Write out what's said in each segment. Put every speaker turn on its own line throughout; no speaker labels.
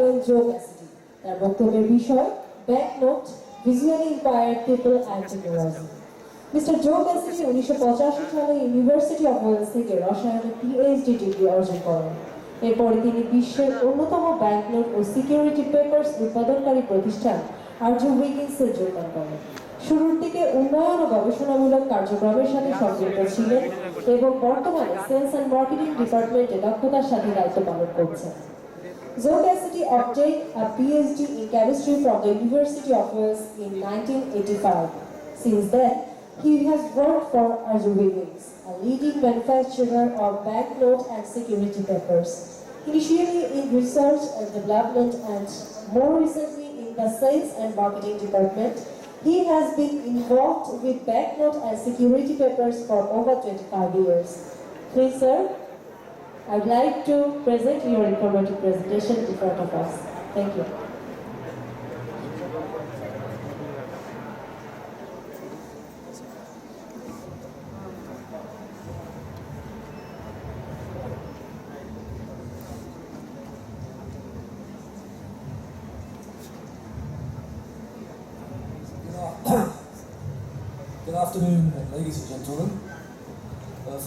রাখবেন জো ক্যাসিডি। তার বক্তব্যের বিষয় banknote, visually impaired people and technology. Mister Joe Cassidy 1985 সালে ইউনিভার্সিটি অফ ওয়েলস থেকে রসায়নে পিএইচডি ডিগ্রি অর্জন করেন। এরপরে তিনি বিশ্বের অন্যতম ব্যাংকনোট ও সিকিউরিটি পেপারস উৎপাদনকারী প্রতিষ্ঠান আর্য উইগিন্সে যোগদান করেন। শুরুর দিকে উন্নয়ন ও গবেষণামূলক কার্যক্রমের সাথে সম্পৃক্ত ছিলেন এবং বর্তমানে সেলস অ্যান্ড মার্কেটিং ডিপার্টমেন্টে দক্ষতার সাথে দায়িত্ব পালন করছেন। Zo Cassidy obtained a PhD in chemistry from the University of Wales in 1985. Since then, he has worked for Arjo Wiggins, a leading manufacturer of banknote and security papers, initially in research and development and more recently in the sales and marketing department. He has been involved with banknote and security papers for over 25 years. Please, sir, I would like to present your informative presentation in front of us. Thank you.
Good afternoon, ladies and gentlemen.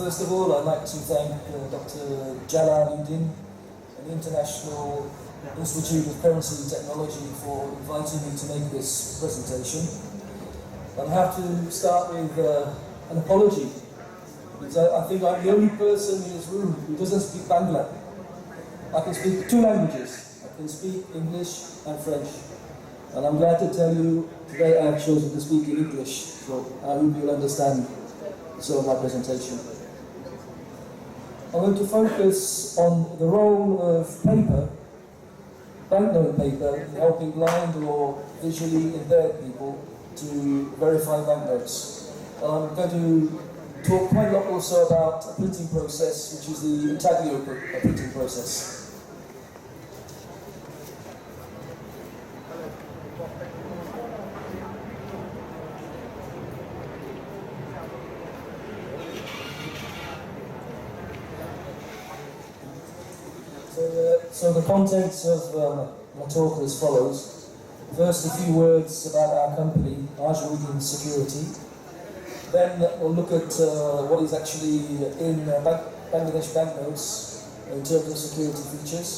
First of all, I'd like to thank Dr. Jalaluddin and the International Institute of Currency and Technology for inviting me to make this presentation. I have to start with an apology, because I think I'm the only person in this room who doesn't speak Bangla. I can speak two languages. I can speak English and French. And I'm glad to tell you today I have chosen to speak in English, so I hope you'll understand some of my presentation. I'm going to focus on the role of paper, banknote paper, in helping blind or visually impaired people to verify banknotes. I'm going to talk quite a lot also about a printing process, which is the intaglio printing process. So the contents of my talk are as follows. First, a few words about our company, Arjo Wiggins Security. Then we'll look at what is actually in Bangladesh banknotes in terms of security features.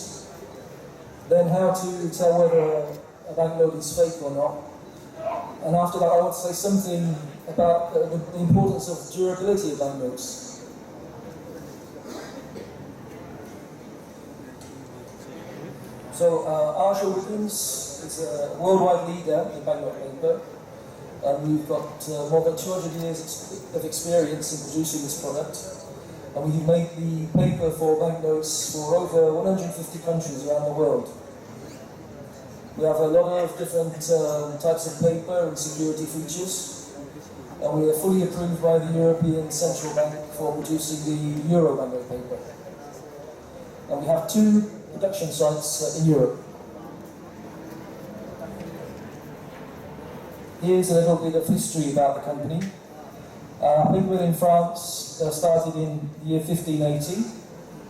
Then how to tell whether a banknote is fake or not. And after that I want to say something about the importance of durability of banknotes. So Arjo Wiggins is a worldwide leader in banknote paper, and we've got more than 200 years of experience in producing this product, and we've made the paper for banknotes for over 150 countries around the world. We have a lot of different types of paper and security features, and we are fully approved by the European Central Bank for producing the Euro banknote paper. And we have two production sites in Europe. Here's a little bit of history about the company. I think we're in France, started in the year 1580,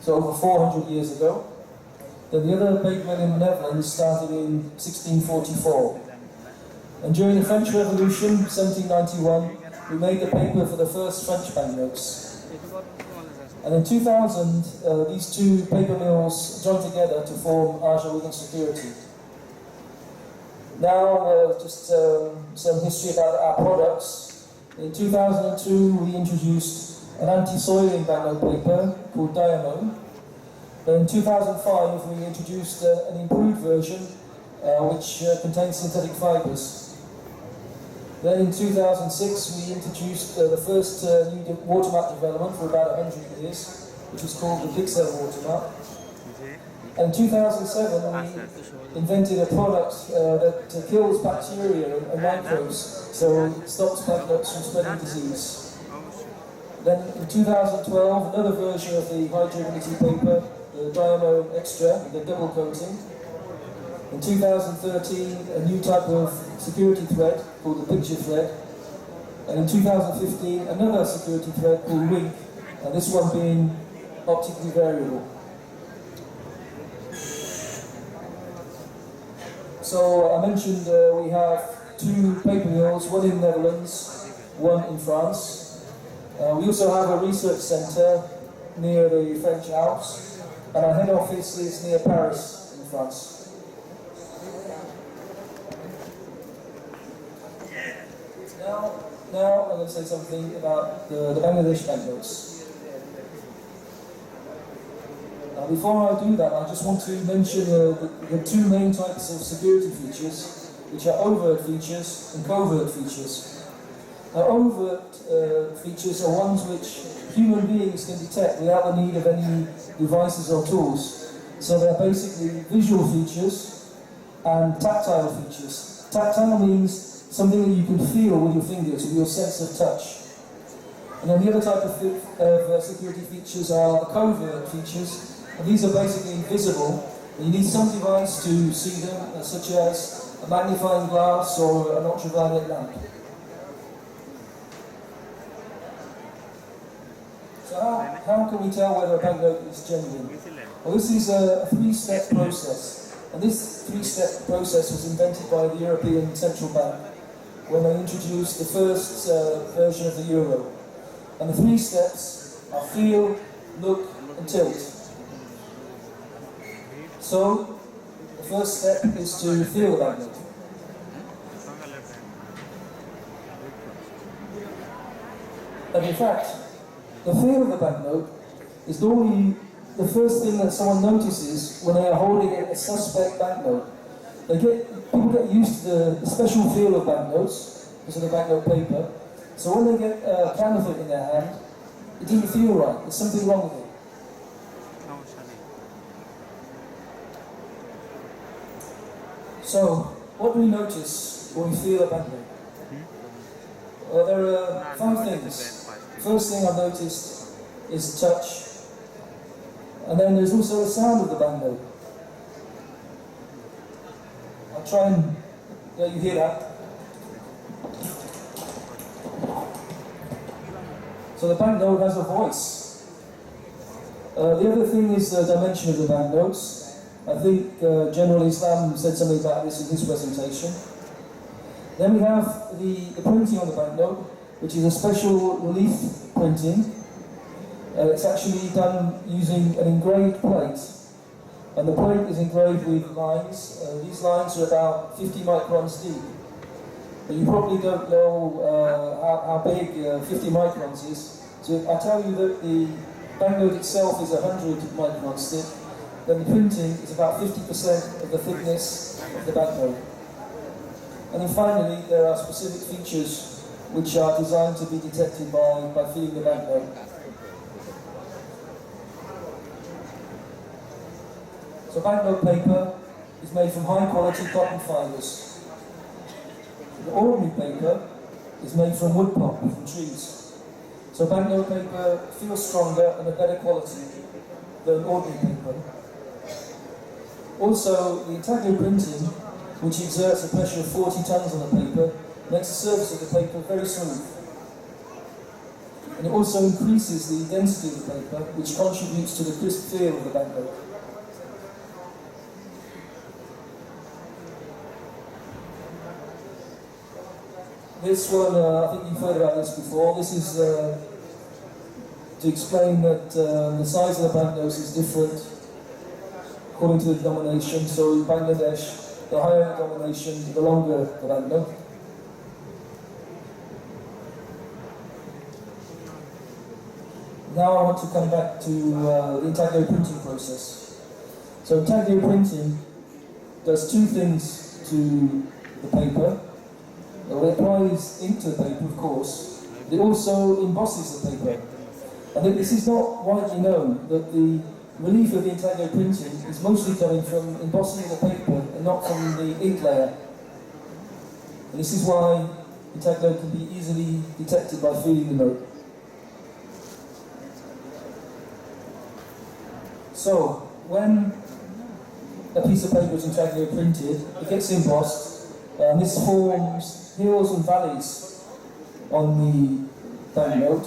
so over 400 years ago. Then the other big mill in the Netherlands started in 1644. And during the French Revolution, 1791, we made the paper for the first French banknotes. And in 2000, these two paper mills joined together to form Arjo Wiggins Security. Now, just some history about our products. In 2002, we introduced an anti-soiling banknote paper called Diamond. In 2005, we introduced an improved version which contains synthetic fibers. Then in 2006, we introduced the first new watermark development for about 100 years, which was called the Pixel watermark. And in 2007, we invented a product that kills bacteria and microbes, so it stops banknotes from spreading disease. Then in 2012, another version of the high durability paper, the Diamond Extra, the double coating. In 2013, a new type of security thread called the picture thread. And in 2015, another security thread called Wink, and this one being optically variable. So I mentioned we have 2 paper mills, one in the Netherlands, one in France. We also have a research centre near the French Alps, and our head office is near Paris in France. Now I'm going to say something about the Bangladesh banknotes. Now before I do that, I just want to mention the 2 main types of security features, which are overt features and covert features. Now overt features are ones which human beings can detect without the need of any devices or tools. So they're basically visual features and tactile features. Tactile means something that you can feel with your fingers, with your sense of touch. And then the other type of security features are the covert features, and these are basically invisible. And you need some device to see them, such as a magnifying glass or an ultraviolet lamp. So how can we tell whether a banknote is genuine? Well, this is a 3-step process. And this 3-step process was invented by the European Central Bank when they introduced the first version of the euro. And the 3 steps are feel, look and tilt. So, the first step is to feel the banknote. And in fact, the feel of the banknote is normally the first thing that someone notices when they are holding a suspect banknote. People get used to the special feel of banknotes, because of the banknote paper. So when they get a counterfeit in their hand, it doesn't feel right. There's something wrong with it. So, what do we notice when we feel a banknote? Well, there are 5 things. First thing I've noticed is touch. And then there's also the sound of the banknote. I'll try and let you hear that. So the banknote has a voice. The other thing is the dimension of the banknotes. I think General Islam said something about this in his presentation. Then we have the printing on the banknote, which is a special relief printing. It's actually done using an engraved plate. And the plate is engraved with lines. These lines are about 50 microns deep. But you probably don't know how big 50 microns is. So if I tell you that the banknote itself is 100 microns thick, then the printing is about 50% of the thickness of the banknote. And then finally, there are specific features which are designed to be detected by feeling the banknote. So banknote paper is made from high quality cotton fibres. The ordinary paper is made from wood pulp, from trees. So banknote paper feels stronger and of better quality than ordinary paper. Also, the intaglio printing, which exerts a pressure of 40 tons on the paper, makes the surface of the paper very smooth. And it also increases the density of the paper, which contributes to the crisp feel of the banknote. This one, I think you've heard about this before. This is to explain that the size of the banknotes is different according to the denomination. So in Bangladesh, the higher the denomination, the longer the banknote. Now I want to come back to the intaglio printing process. So intaglio printing does 2 things to the paper. It applies ink to the paper, of course, but it also embosses the paper. And this is not widely known, that the relief of the intaglio printing is mostly coming from embossing the paper and not from the ink layer. And this is why intaglio can be easily detected by feeling the note. So, when a piece of paper is intaglio printed, it gets embossed, and this forms hills and valleys on the banknote,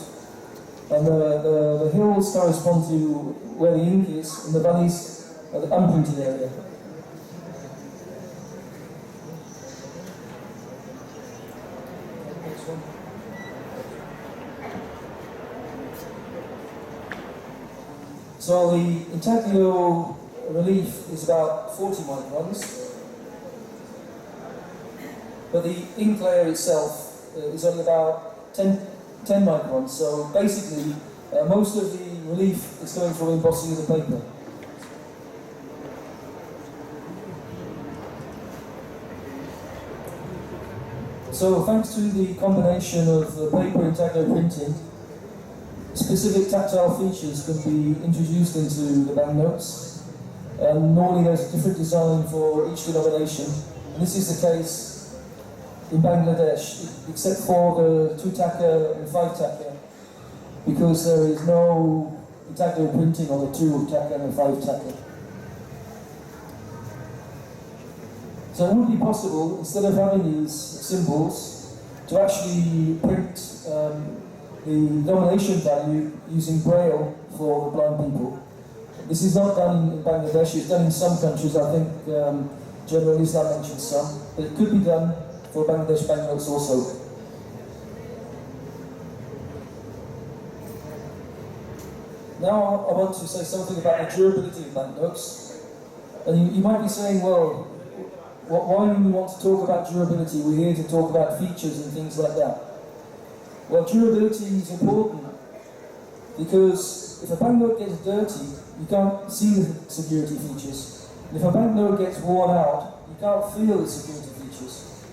and the hills correspond to where the ink is, and the valleys are the unprinted area. working. So the intaglio relief is about 40 microns, but the ink layer itself is only about 10 microns. So basically, most of the relief is going from embossing of the paper. So thanks to the combination of paper intaglio printing, specific tactile features can be introduced into the banknotes. And normally there's a different design for each denomination. And this is the case in Bangladesh, except for the 2 taka and 5 taka, because there is no intaglio printing on the 2 taka and the 5 taka. So it would be possible, instead of having these symbols, to actually print the denomination value using Braille for the blind people. This is not done in Bangladesh, it's done in some countries. I think General Islam mentioned some, but it could be done for Bangladesh banknotes also. Now I want to say something about the durability of banknotes. And you might be saying, well, why do we want to talk about durability? We're here to talk about features and things like that. Well, durability is important because if a banknote gets dirty, you can't see the security features. And if a banknote gets worn out, you can't feel the security features.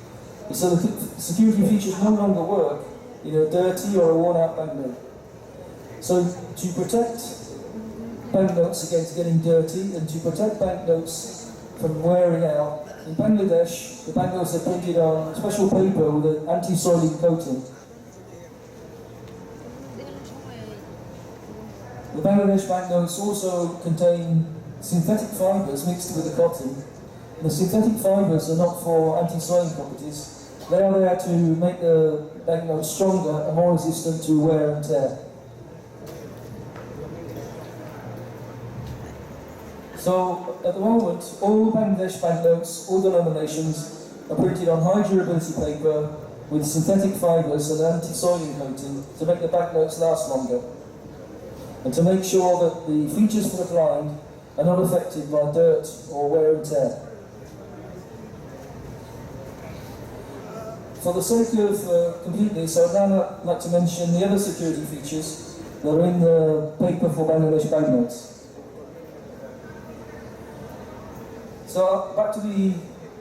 And so the security features no longer work in a dirty or a worn out banknote. So to protect banknotes against getting dirty and to protect banknotes from wearing out, in Bangladesh, the banknotes are printed on special paper with an anti-soiling coating. The Bangladesh banknotes also contain synthetic fibres mixed with the cotton. And the synthetic fibres are not for anti-soiling properties. They are there to make the banknote stronger and more resistant to wear and tear. So at the moment, all Bangladesh banknotes, all denominations, are printed on high durability paper with synthetic fibres and anti-soiling coating to make the banknotes last longer, and to make sure that the features for the blind are not affected by dirt or wear and tear. For the sake of completeness, I would now like to mention the other security features that are in the paper for Bangladesh banknotes. So back to the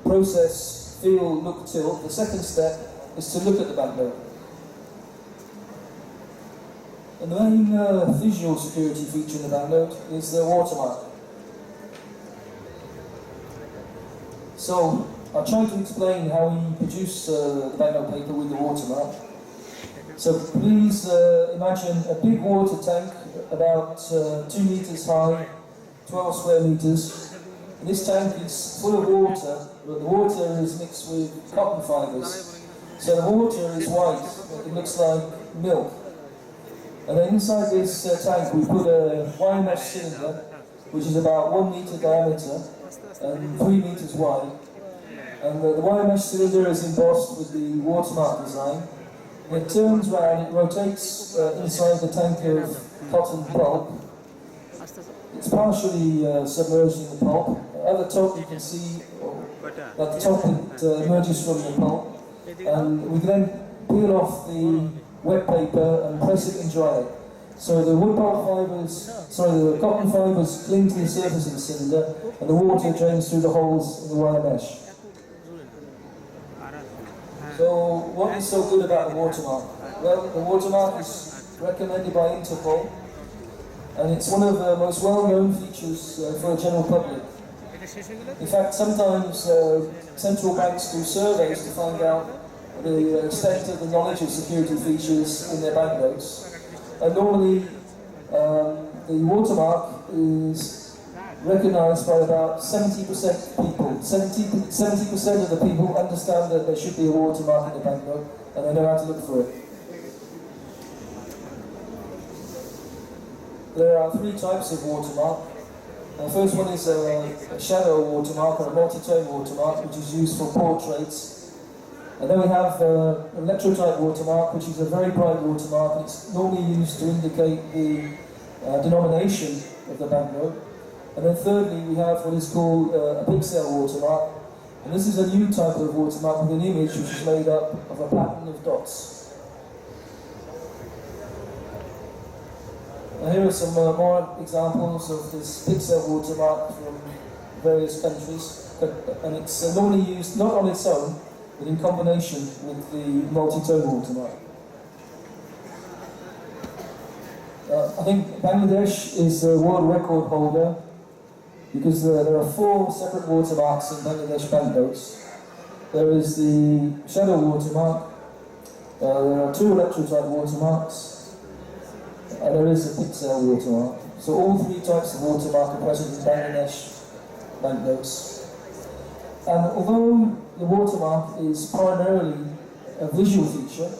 process, feel, look, tilt. The second step is to look at the banknote. And the main visual security feature in the banknote is the watermark. So I'll try to explain how we produce the banknote paper with the watermark. So please imagine a big water tank about 2 meters high, 12 square meters. This tank is full of water, but the water is mixed with cotton fibres. So the water is white, it looks like milk. And then inside this tank we put a wire mesh cylinder, which is about 1 meter diameter and 3 meters wide. And the wire mesh cylinder is embossed with the watermark design. And it turns round, it rotates inside the tank of cotton pulp. It's partially submerged in the pulp. At the top you can see, at the top it emerges from the pulp. And we then peel off the wet paper and press it and dry it. So the wood pulp fibres, the cotton fibres cling to the surface of the cylinder and the water drains through the holes in the wire mesh. So what is so good about the watermark? Well, the watermark is recommended by Interpol, and it's one of the most well-known features for the general public. In fact, sometimes central banks do surveys to find out the extent of the knowledge of security features in their banknotes. And normally, the watermark is recognised by about 70% of people. 70% of the people understand that there should be a watermark in the banknote, and they know how to look for it. There are 3 types of watermark. The first one is a shadow watermark or a multi-tone watermark, which is used for portraits. And then we have an electrotype watermark, which is a very bright watermark, and it's normally used to indicate the denomination of the banknote. And then thirdly, we have what is called a pixel watermark, and this is a new type of watermark with an image which is made up of a pattern of dots. And here are some more examples of this pixel watermark from various countries, and it's normally used not on its own, but in combination with the multi-tone watermark. I think Bangladesh is the world record holder because there are 4 separate watermarks in Bangladesh banknotes. There is the shadow watermark, there are 2 electrotype watermarks, and there is a pixel watermark. So all 3 types of watermark are present in Bangladesh banknotes. And although the watermark is primarily a visual feature,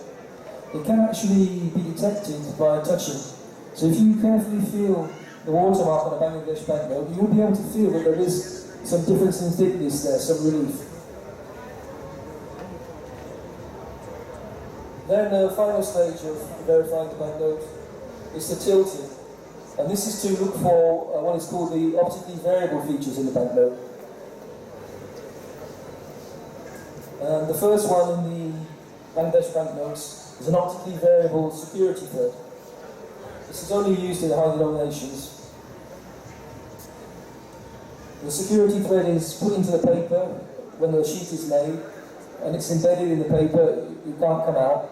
it can actually be detected by touching. So if you carefully feel the watermark on a Bangladesh banknote, you will be able to feel that there is some difference in thickness there, some relief. Then the final stage of verifying the banknote is the tilting. And this is to look for what is called the optically variable features in the banknote. And the first one in the Bangladesh banknotes is an optically variable security thread. This is only used in high denominations. The security thread is put into the paper when the sheet is made, and it's embedded in the paper, it can't come out.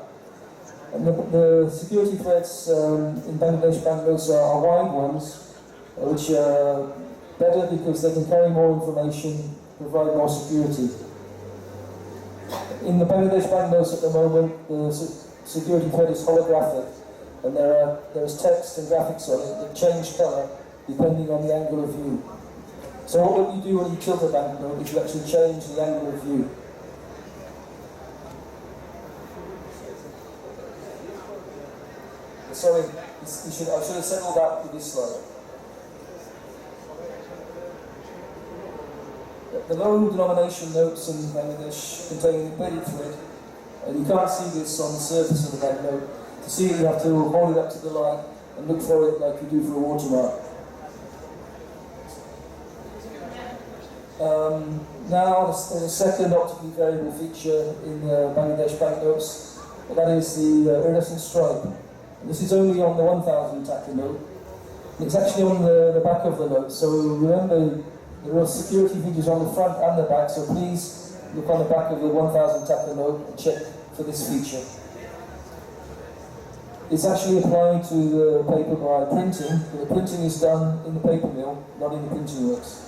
And the security threads in Bangladesh banknotes are wide ones, which are better because they can carry more information, provide more security. In the Bangladesh banknotes at the moment, the security thread is holographic, and there's text and graphics on it that change colour depending on the angle of view. So what you do when you tilt a banknote is you actually change the angle of view. Sorry, I should have settled that with this slide. The low denomination notes in Bangladesh contain embedded thread, and you can't see this on the surface of the banknote. To see it, you have to hold it up to the light and look for it like you do for a watermark. Now, there's a second optically variable feature in Bangladesh banknotes, and that is the iridescent stripe. This is only on the 1000 taka note. It's actually on the back of the note, so remember there are security features on the front and the back, so please look on the back of the 1000 taka note and check for this feature. It's actually applied to the paper by printing, but the printing is done in the paper mill, not in the printing works.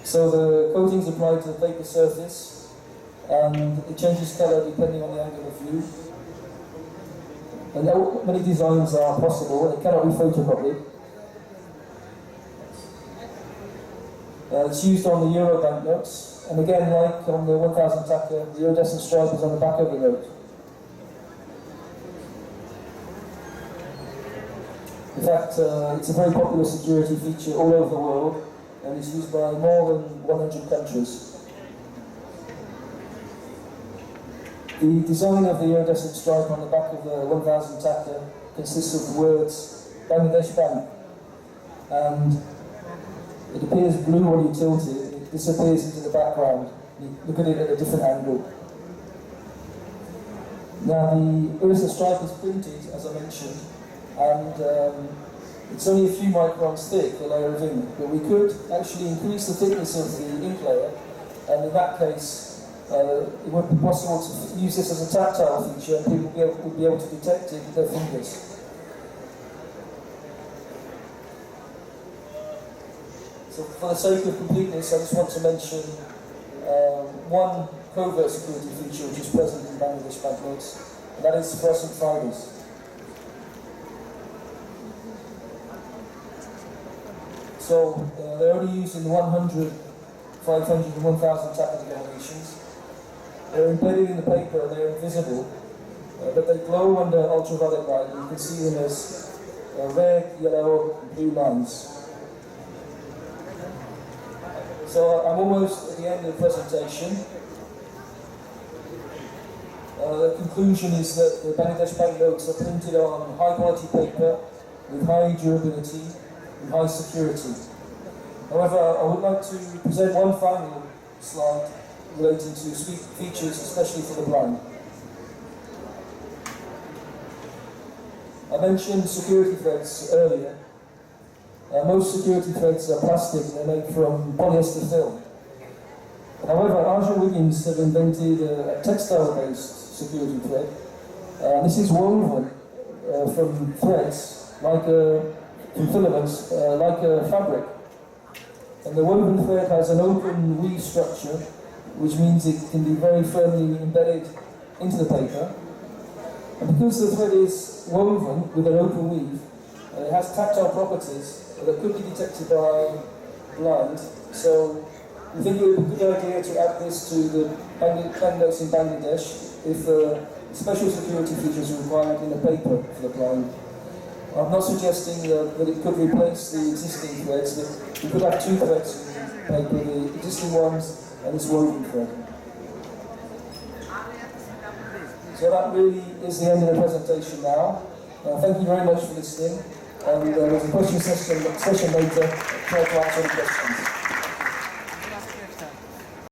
So the coating is applied to the paper surface, and it changes colour depending on the angle of view. And many designs are possible, and it cannot be photocopied. It's used on the Euro banknotes, and again, like on the 1000 taka, the iridescent stripe is on the back of the note. In fact, it's a very popular security feature all over the world, and is used by more than 100 countries. The design of the iridescent stripe on the back of the 1000 taka consists of the words Bangladesh Bank, and it appears blue when you tilt it, it disappears into the background. You look at it at a different angle. Now the iridescent stripe is printed, as I mentioned, and it's only a few microns thick, the layer of ink, but we could actually increase the thickness of the ink layer, and in that case, it would be possible to use this as a tactile feature, and people would be able to detect it with their fingers. So for the sake of completeness, I just want to mention one covert security feature which is present in Bangladesh banknotes, and that is fluorescent fibers. So they're only used in 100, 500 and 1000 taka denominations. They're embedded in the paper, they're invisible, but they glow under ultraviolet light, and you can see them as red, yellow, and blue lines. So I'm almost at the end of the presentation. The conclusion is that the Bangladesh banknotes are printed on high quality paper with high durability and high security. However, I would like to present one final slide relating to features, especially for the blind. I mentioned security threads earlier. Most security threads are plastic and they're made from polyester film. However, Arjun Wiggins have invented a textile-based security thread. This is woven from threads, from filaments, like a fabric. And the woven thread has an open weave structure, which means it can be very firmly embedded into the paper. And because the thread is woven with an open weave, it has tactile properties that could be detected by blind. So we think it would be a good idea to add this to the banknotes in Bangladesh if special security features are required in the paper for the blind. I'm not suggesting that it could replace the existing threads, but we could have two threads in paper, the existing ones and this woven thread. So that really is the end of the presentation now. Thank you very much for listening, and there's a question session later to try to answer any questions.